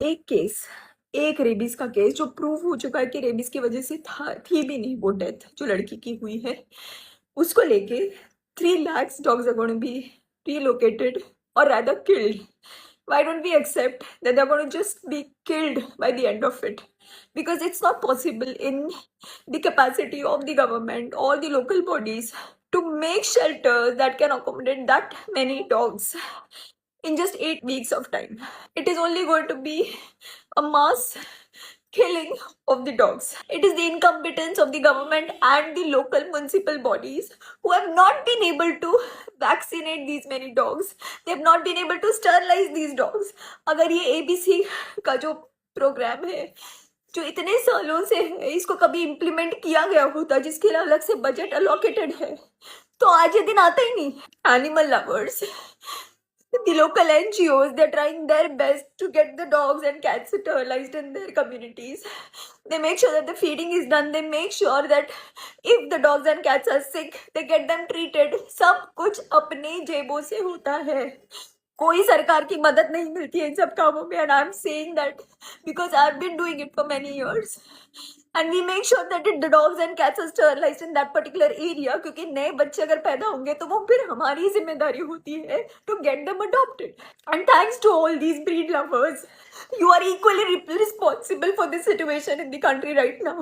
एक केस, एक रेबीज़ का केस जो प्रूव हो चुका है कि रेबीज़ की वज़ह से थी भी नहीं वो डेथ जो लड़की की हुई है। उसको लेके 3 lakhs dogs are gonna be relocated or rather killed. Why don't we accept that they're gonna just be killed by the end of it? Because it's not possible in the capacity of the government or the local bodies to make shelters that can accommodate that many dogs in just 8 weeks of time. It is only going to be a mass killing of the dogs. It is the incompetence of the government and the local municipal bodies who have not been able to vaccinate these many dogs. They have not been able to sterilize these dogs. अगर ये ABC का जो programme है जो इतने सालों से है इसको कभी इम्प्लीमेंट किया गया होता जिसके लिए अलग से बजट अलोकेटेड है तो आज ये दिन आता ही नहीं. Animal lovers, the local NGOs, they're trying their best to get the dogs and cats sterilized in their communities. They make sure that the feeding is done. They make sure that if the dogs and cats are sick, they get them treated. सब कुछ अपने जेबों से होता है. कोई सरकार की मदद नहीं मिलती है इन सब कामों में. And I'm saying that because I've been doing it for many years. And we make sure that the dogs and cats are sterilized in that particular area क्योंकि नए बच्चे अगर पैदा होंगे तो वो फिर हमारी जिम्मेदारी होती है to get them adopted. And thanks to all these breed lovers, you are equally responsible for this situation in the country right now.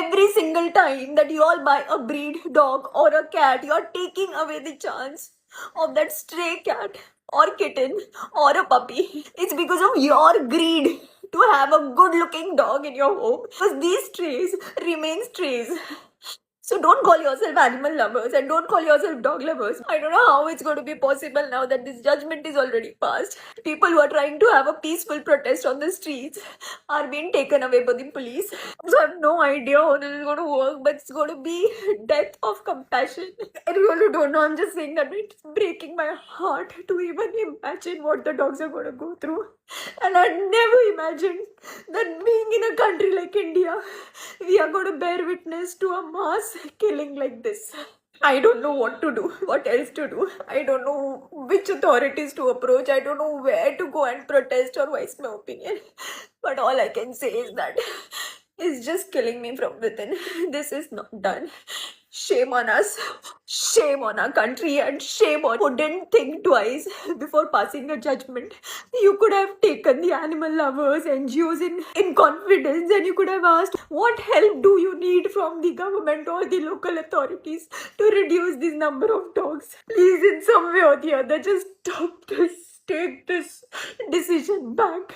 Every single time that you all buy a breed dog or a cat, you are taking away the chance of that stray cat or kitten or a puppy. It's because of your greed to have a good looking dog in your home because these strays remain strays. So don't call yourself animal lovers and don't call yourself dog lovers. I don't know how it's going to be possible now that this judgment is already passed. People who are trying to have a peaceful protest on the streets are being taken away by the police. So I have no idea how this is going to work, but it's going to be death of compassion. I really don't know. I'm just saying that it's breaking my heart to even imagine what the dogs are going to go through. And I never imagined that being in a country like India, we are going to bear witness to a mass killing like this. I don't know what to do, what else to do. I don't know which authorities to approach. I don't know where to go and protest or voice my opinion. But all I can say is that it's just killing me from within. This is not done. Shame on us, shame on our country, and shame on who didn't think twice before passing a judgment. You could have taken the animal lovers, NGOs in confidence, and you could have asked, what help do you need from the government or the local authorities to reduce this number of dogs? Please, in some way or the other, just stop this. Take this decision back.